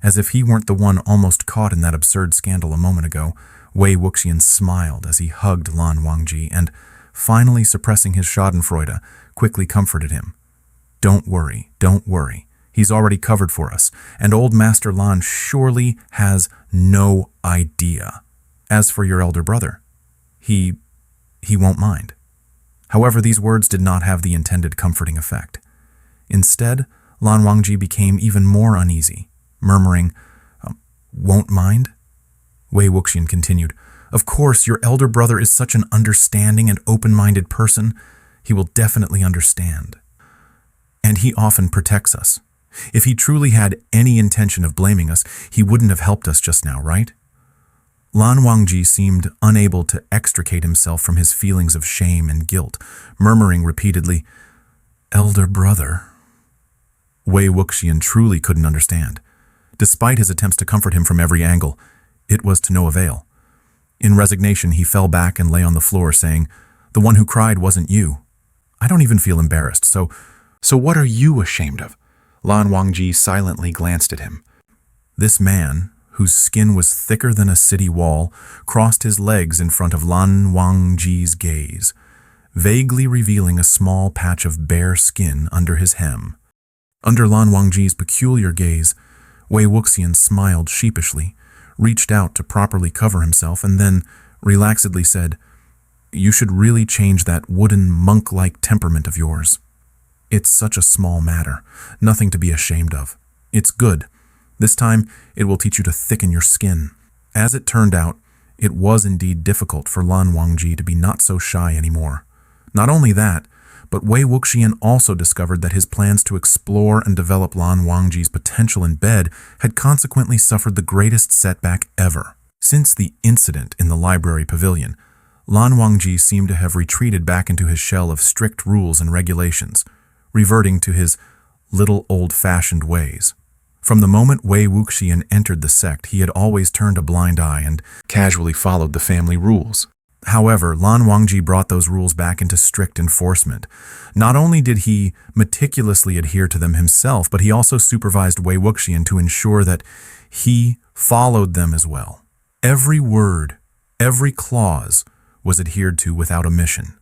As if he weren't the one almost caught in that absurd scandal a moment ago, Wei Wuxian smiled as he hugged Lan Wangji and, finally suppressing his schadenfreude, quickly comforted him. Don't worry, don't worry. He's already covered for us, and old Master Lan surely has no idea. As for your elder brother, he won't mind. However, these words did not have the intended comforting effect. Instead, Lan Wangji became even more uneasy, murmuring, won't mind? Wei Wuxian continued, of course, your elder brother is such an understanding and open-minded person. He will definitely understand. And he often protects us. If he truly had any intention of blaming us, he wouldn't have helped us just now, right? Lan Wangji seemed unable to extricate himself from his feelings of shame and guilt, murmuring repeatedly, elder brother. Wei Wuxian truly couldn't understand. Despite his attempts to comfort him from every angle, it was to no avail. In resignation, he fell back and lay on the floor, saying, the one who cried wasn't you. I don't even feel embarrassed, so what are you ashamed of? Lan Wangji silently glanced at him. This man, whose skin was thicker than a city wall, crossed his legs in front of Lan Wangji's gaze, vaguely revealing a small patch of bare skin under his hem. Under Lan Wangji's peculiar gaze, Wei Wuxian smiled sheepishly, reached out to properly cover himself, and then relaxedly said, you should really change that wooden monk-like temperament of yours. It's such a small matter, nothing to be ashamed of. It's good. This time, it will teach you to thicken your skin. As it turned out, it was indeed difficult for Lan Wangji to be not so shy anymore. Not only that, but Wei Wuxian also discovered that his plans to explore and develop Lan Wangji's potential in bed had consequently suffered the greatest setback ever. Since the incident in the library pavilion, Lan Wangji seemed to have retreated back into his shell of strict rules and regulations, reverting to his little old-fashioned ways. From the moment Wei Wuxian entered the sect, he had always turned a blind eye and casually followed the family rules. However, Lan Wangji brought those rules back into strict enforcement. Not only did he meticulously adhere to them himself, but he also supervised Wei Wuxian to ensure that he followed them as well. Every word, every clause was adhered to without omission.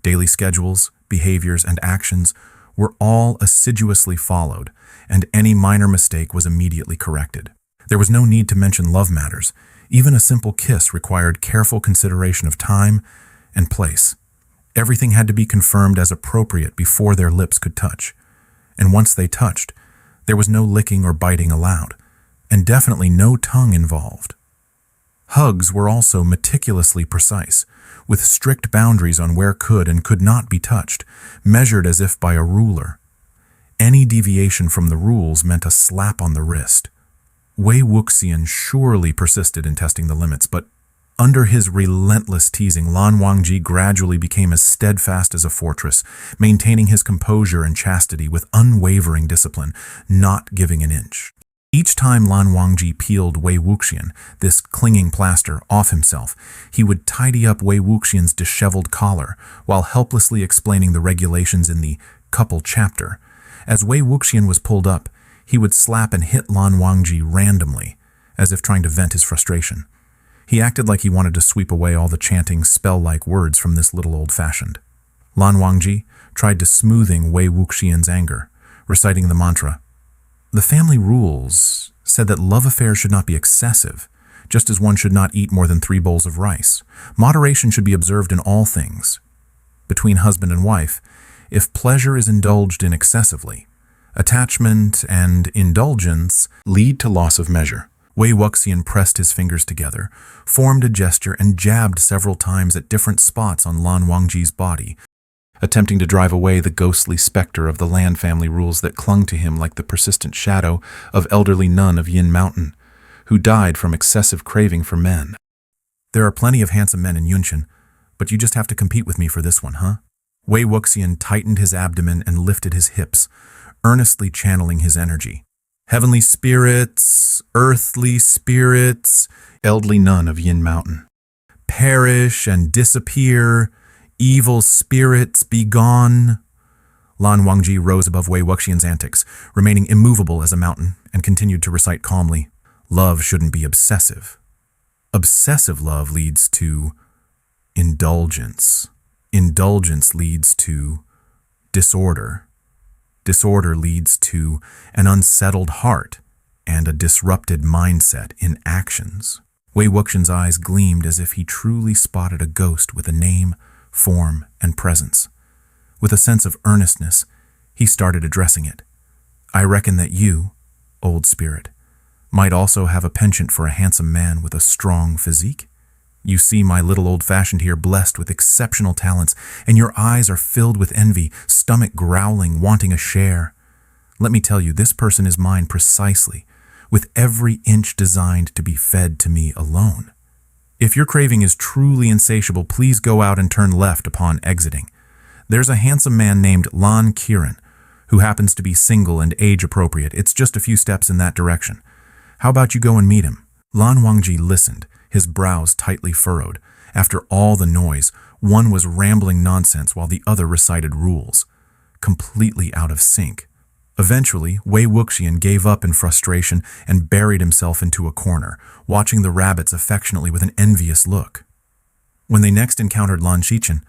Daily schedules, behaviors, and actions were all assiduously followed, and any minor mistake was immediately corrected. There was no need to mention love matters. Even a simple kiss required careful consideration of time and place. Everything had to be confirmed as appropriate before their lips could touch. And once they touched, there was no licking or biting allowed, and definitely no tongue involved. Hugs were also meticulously precise, with strict boundaries on where could and could not be touched, measured as if by a ruler. Any deviation from the rules meant a slap on the wrist. Wei Wuxian surely persisted in testing the limits, but under his relentless teasing, Lan Wangji gradually became as steadfast as a fortress, maintaining his composure and chastity with unwavering discipline, not giving an inch. Each time Lan Wangji peeled Wei Wuxian, this clinging plaster, off himself, he would tidy up Wei Wuxian's disheveled collar while helplessly explaining the regulations in the couple chapter. As Wei Wuxian was pulled up, he would slap and hit Lan Wangji randomly, as if trying to vent his frustration. He acted like he wanted to sweep away all the chanting, spell-like words from this little old-fashioned. Lan Wangji tried to smoothing Wei Wuxian's anger, reciting the mantra. The family rules said that love affairs should not be excessive, just as one should not eat more than 3 bowls of rice. Moderation should be observed in all things. Between husband and wife, if pleasure is indulged in excessively, attachment and indulgence lead to loss of measure. Wei Wuxian pressed his fingers together, formed a gesture, and jabbed several times at different spots on Lan Wangji's body, attempting to drive away the ghostly specter of the Lan family rules that clung to him like the persistent shadow of elderly nun of Yin Mountain, who died from excessive craving for men. There are plenty of handsome men in Yunxian, but you just have to compete with me for this one, huh? Wei Wuxian tightened his abdomen and lifted his hips, earnestly channeling his energy. Heavenly spirits, earthly spirits, elderly nun of Yin Mountain, perish and disappear, evil spirits be gone. Lan Wangji rose above Wei Wuxian's antics, remaining immovable as a mountain, and continued to recite calmly, "Love shouldn't be obsessive. Obsessive love leads to indulgence. Indulgence leads to disorder. Disorder leads to an unsettled heart and a disrupted mindset in actions." Wei Wuxian's eyes gleamed as if he truly spotted a ghost with a name, form, and presence. With a sense of earnestness, he started addressing it. "I reckon that you, old spirit, might also have a penchant for a handsome man with a strong physique. You see my little old-fashioned here blessed with exceptional talents, and your eyes are filled with envy, stomach growling, wanting a share. Let me tell you, this person is mine precisely, with every inch designed to be fed to me alone. If your craving is truly insatiable, please go out and turn left upon exiting. There's a handsome man named Lan Qiren, who happens to be single and age-appropriate. It's just a few steps in that direction. How about you go and meet him?" Lan Wangji listened, his brows tightly furrowed. After all the noise, one was rambling nonsense while the other recited rules, completely out of sync. Eventually, Wei Wuxian gave up in frustration and buried himself into a corner, watching the rabbits affectionately with an envious look. When they next encountered Lan Qiren,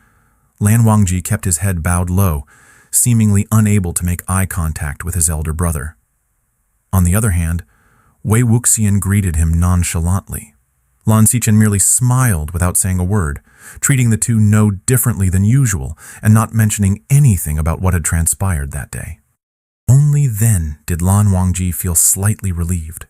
Lan Wangji kept his head bowed low, seemingly unable to make eye contact with his elder brother. On the other hand, Wei Wuxian greeted him nonchalantly. Lan Qiren merely smiled without saying a word, treating the two no differently than usual and not mentioning anything about what had transpired that day. Only then did Lan Wangji feel slightly relieved.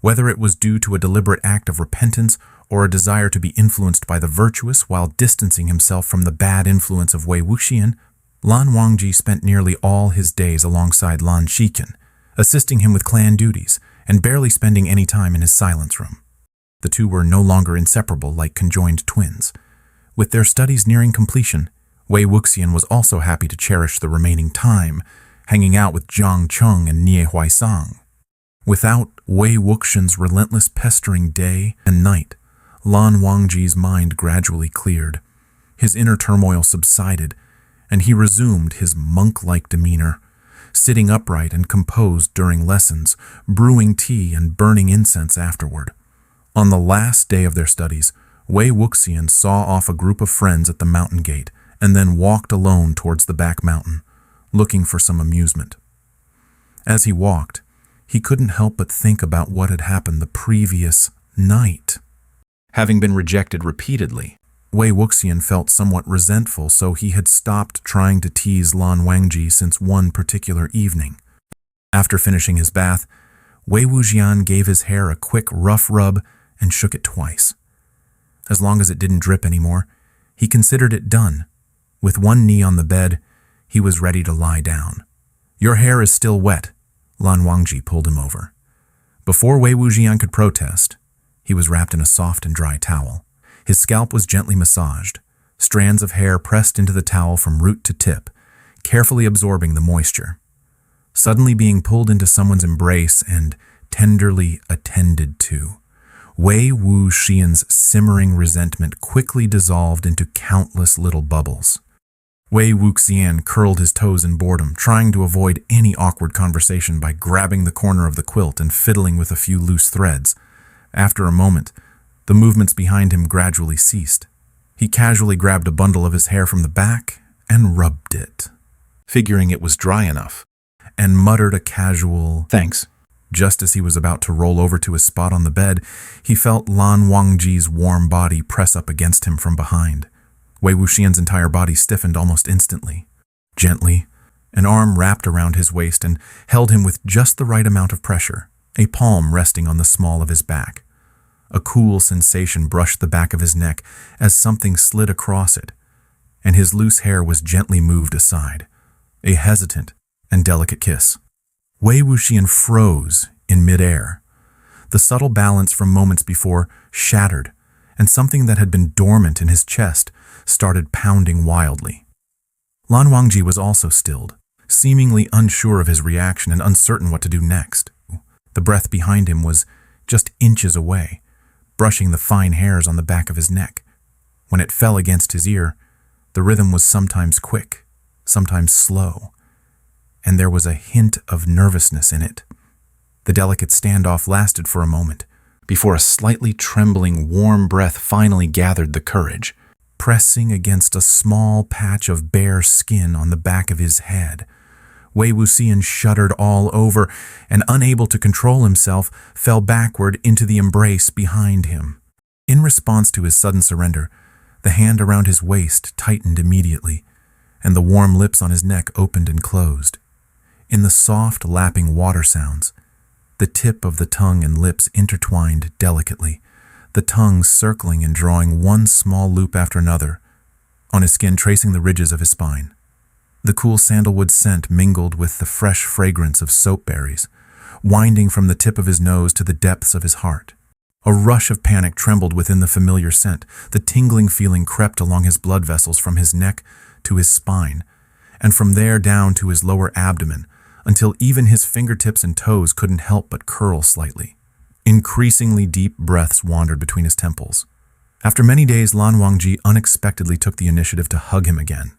Whether it was due to a deliberate act of repentance or a desire to be influenced by the virtuous while distancing himself from the bad influence of Wei Wuxian, Lan Wangji spent nearly all his days alongside Lan Qiren, assisting him with clan duties and barely spending any time in his silence room. The two were no longer inseparable like conjoined twins. With their studies nearing completion, Wei Wuxian was also happy to cherish the remaining time, hanging out with Zhang Cheng and Nie Huaisang. Without Wei Wuxian's relentless pestering day and night, Lan Wangji's mind gradually cleared. His inner turmoil subsided, and he resumed his monk-like demeanor, sitting upright and composed during lessons, brewing tea and burning incense afterward. On the last day of their studies, Wei Wuxian saw off a group of friends at the mountain gate and then walked alone towards the back mountain, looking for some amusement. As he walked, he couldn't help but think about what had happened the previous night. Having been rejected repeatedly, Wei Wuxian felt somewhat resentful, so he had stopped trying to tease Lan Wangji since one particular evening. After finishing his bath, Wei Wuxian gave his hair a quick rough rub and shook it twice. As long as it didn't drip anymore, he considered it done. With one knee on the bed, he was ready to lie down. "Your hair is still wet," Lan Wangji pulled him over. Before Wei Wuxian could protest, he was wrapped in a soft and dry towel. His scalp was gently massaged, strands of hair pressed into the towel from root to tip, carefully absorbing the moisture. Suddenly being pulled into someone's embrace and tenderly attended to, Wei Wuxian's simmering resentment quickly dissolved into countless little bubbles. Wei Wuxian curled his toes in boredom, trying to avoid any awkward conversation by grabbing the corner of the quilt and fiddling with a few loose threads. After a moment, the movements behind him gradually ceased. He casually grabbed a bundle of his hair from the back and rubbed it, figuring it was dry enough, and muttered a casual "thanks." Just as he was about to roll over to his spot on the bed, he felt Lan Wangji's warm body press up against him from behind. Wei Wuxian's entire body stiffened almost instantly. Gently, an arm wrapped around his waist and held him with just the right amount of pressure, a palm resting on the small of his back. A cool sensation brushed the back of his neck as something slid across it, and his loose hair was gently moved aside, a hesitant and delicate kiss. Wei Wuxian froze in midair. The subtle balance from moments before shattered, and something that had been dormant in his chest started pounding wildly. Lan Wangji was also stilled, seemingly unsure of his reaction and uncertain what to do next. The breath behind him was just inches away, brushing the fine hairs on the back of his neck. When it fell against his ear, the rhythm was sometimes quick, sometimes slow, and there was a hint of nervousness in it. The delicate standoff lasted for a moment, before a slightly trembling, warm breath finally gathered the courage, pressing against a small patch of bare skin on the back of his head. Wei Wuxian shuddered all over and, unable to control himself, fell backward into the embrace behind him. In response to his sudden surrender, the hand around his waist tightened immediately, and the warm lips on his neck opened and closed. In the soft, lapping water sounds, the tip of the tongue and lips intertwined delicately, the tongue circling and drawing one small loop after another, on his skin tracing the ridges of his spine. The cool sandalwood scent mingled with the fresh fragrance of soap berries, winding from the tip of his nose to the depths of his heart. A rush of panic trembled within the familiar scent. The tingling feeling crept along his blood vessels from his neck to his spine, and from there down to his lower abdomen, until even his fingertips and toes couldn't help but curl slightly. Increasingly deep breaths wandered between his temples. After many days, Lan Wangji unexpectedly took the initiative to hug him again.